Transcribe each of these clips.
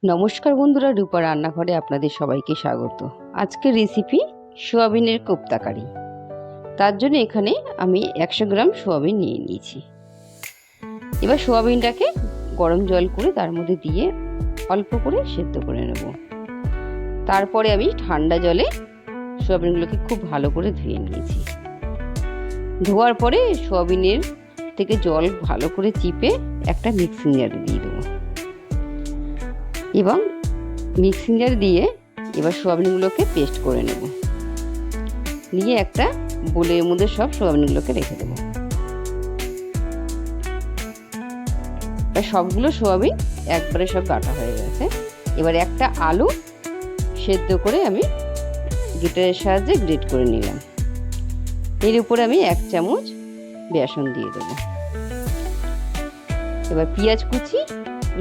নমস্কার বন্ধুরা, রূপা রান্নাঘরে আপনাদের সবাইকে স্বাগত। আজকের রেসিপি সোয়াবিনের কোপ্তা কারি। তার জন্য এখানে আমি 100 গ্রাম সোয়াবিন নিয়ে নিয়েছি। এবার সোয়াবিনটাকে গরম জল করে তার মধ্যে দিয়ে অল্প করে সেদ্ধ করে নেব। তারপরে আমি ঠান্ডা জলে সোয়াবিনগুলোকে খুব ভালো করে ধুয়ে নিয়েছি। ধোয়ার পরে সোয়াবিনের থেকে জল ভালো করে চিপে একটা মিক্সিং জারে দিয়ে দেবো এবং মিক্সিং জার দিয়ে এবার সোয়াবিনগুলোকে পেস্ট করে নেব। নিয়ে একটা বোলের মধ্যে সব সোয়াবিনগুলোকে রেখে দেবো। সবগুলো সোয়াবিন একবারে সব বাটা হয়ে গেছে। এবার একটা আলু সেদ্ধ করে আমি গ্রেটারের সাহায্যে গ্রেট করে নিলাম। এর উপরে আমি 1 চামচ বেসন দিয়ে দেবো। এবার পেঁয়াজ কুচি,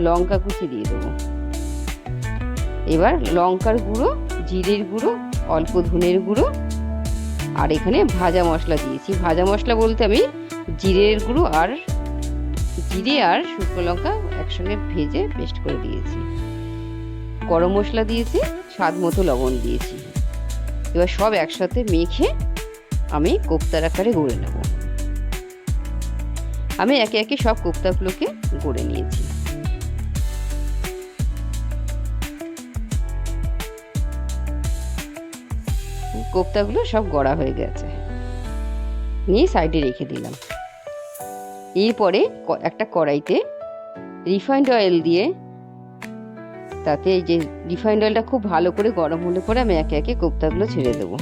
লঙ্কা কুচি দিয়ে দেবো। এবার লঙ্কার গুঁড়ো, জিরের গুঁড়ো, অল্প ধনের গুঁড়ো আর এখানে ভাজা মশলা দিয়েছি। ভাজা মশলা বলতে আমি জিরের গুঁড়ো আর জিরে আর শুকনো লঙ্কা একসঙ্গে ভেজে পেস্ট করে দিয়েছি। গরম মশলা দিয়েছি, স্বাদ মতো লবণ দিয়েছি। এবার সব একসাথে মেখে আমি কোপ্তার আকারে গড়ে নেব। আমি একে একে সব কোপ্তাগুলোকে গড়ে নিয়েছি। কোপ্তাগুলো সব গড়া হয়ে গেছে, নিয়ে সাইডে রেখে দিলাম। এরপরে একটা কড়াইতে রিফাইন্ড অয়েল দিয়ে, তাতে এই যে রিফাইন্ড অয়েলটা খুব ভালো করে গরম হলে পরে আমি একে একে কোপ্তাগুলো ছেড়ে দেবো।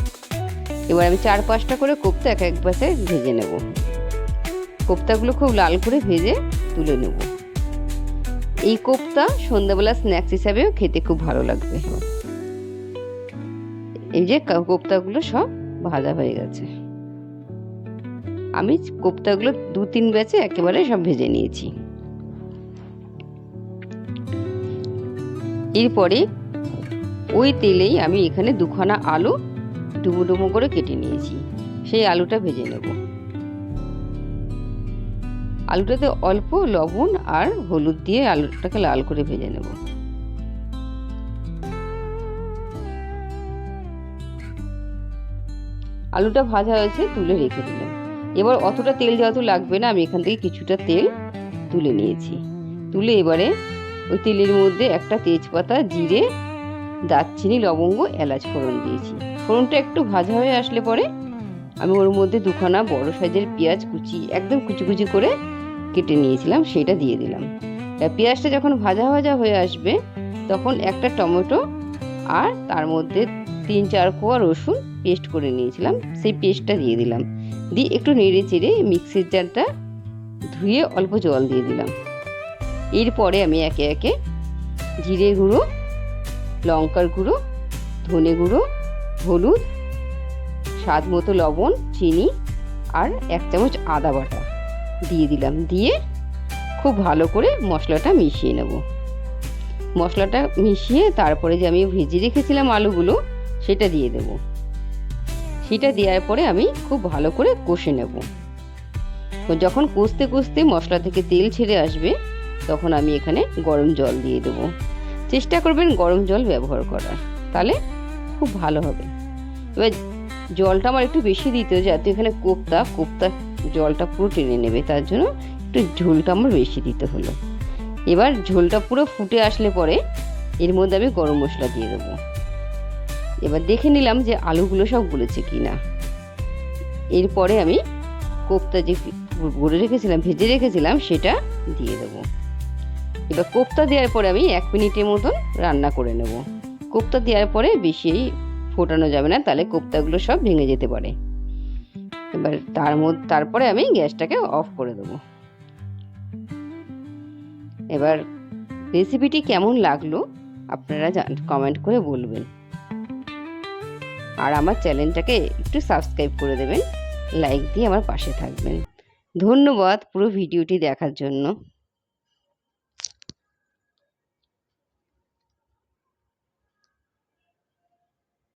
এবার আমি 4-5টা করে কোপ্তা এক পাশে ভেজে নেব। কোপ্তাগুলো খুব লাল করে ভেজে তুলে নেব। এই কোপ্তা সন্ধ্যাবেলা স্ন্যাক্স হিসাবেও খেতে খুব ভালো লাগবে। এই যে কোপ্তাগুলো সব ভাজা হয়ে গেছে। আমি কোপ্তাগুলো 2-3 ব্যাচে একেবারে সব ভেজে নিয়েছি। এরপরে ওই তেলেই আমি এখানে 2খানা আলু ডুমো ডুমো করে কেটে নিয়েছি। সেই আলুটা ভেজে নেব। আলুটাতে অল্প লবণ আর হলুদ দিয়ে আলুটাকে লাল করে ভেজে নেব। আলুটা ভাজা হয়েছে, তুলে রেখে দিলাম। এবার অতটা তেল যেহেতু লাগবে না, আমি এখান থেকে কিছুটা তেল তুলে নিয়েছি। তুলে এবারে ওই তেলের মধ্যে একটা তেজপাতা, জিরে, দারচিনি, লবঙ্গ, এলাচ ফোড়ন দিয়েছি। ফোড়নটা একটু ভাজা হয়ে আসলে পরে আমি ওর মধ্যে 2খানা বড় সাইজের পেঁয়াজ কুচি, একদম কুচি কুচি করে কেটে নিয়েছিলাম, সেটা দিয়ে দিলাম। পেঁয়াজটা যখন ভাজা ভাজা হয়ে আসবে তখন একটা টমেটো আর তার মধ্যে 3-4 কোয়া রসুন পেস্ট করে নিয়েছিলাম, সেই পেস্টটা দিয়ে দিলাম। দিয়ে একটু নেড়ে চেড়ে মিক্সির জারটা ধুয়ে অল্প জল দিয়ে দিলাম। এরপরে আমি একে একে জিরে গুঁড়ো, লঙ্কার গুঁড়ো, ধনে গুঁড়ো, হলুদ, স্বাদ মতো লবণ, চিনি আর 1 চামচ আদা বাটা দিয়ে দিলাম। দিয়ে খুব ভালো করে মশলাটা মিশিয়ে নেব। মশলাটা মিশিয়ে তারপরে যে আমি ভেজে রেখেছিলাম আলুগুলো, সেটা দিয়ে দেব। সেটা দেওয়ার পরে আমি খুব ভালো করে কষে নেব। যখন কষতে কষতে মশলা থেকে তেল ছেড়ে আসবে তখন আমি এখানে গরম জল দিয়ে দেব। চেষ্টা করবেন গরম জল ব্যবহার করার, তাহলে খুব ভালো হবে। এবার জলটা আমার একটু বেশি দিতে হবে, যাতে এখানে কোপ্তা জলটা পুরো টেনে নেবে, তার জন্য একটু ঝোলটা আমার বেশি দিতে হলো। এবার ঝোলটা পুরো ফুটে আসলে পরে এর মধ্যে আমি গরম মশলা দিয়ে দেবো। এবার দেখে নিলাম যে আলুগুলো সব গলেছে কিনা। এরপরে আমি কোপ্তা যে গড়ে রেখেছিলাম, ভেজে রেখেছিলাম, সেটা দিয়ে দেবো। এবার কোপ্তা দেওয়ার পরে আমি 1 মিনিটের মতন রান্না করে নেব। কোপ্তা দেওয়ার পরে বেশি ফোটানো যাবে না, তাহলে কোপ্তাগুলো সব ভেঙে যেতে পারে। এবার তারপরে আমি গ্যাসটাকে অফ করে দেবো। এবার রেসিপিটি কেমন লাগলো আপনারা কমেন্ট করে বলবেন। আর আমার চ্যানেলটাকে একটু সাবস্ক্রাইব করে দেবেন, লাইক দিয়ে আমার পাশে থাকবেন। ধন্যবাদ পুরো ভিডিওটি দেখার জন্য।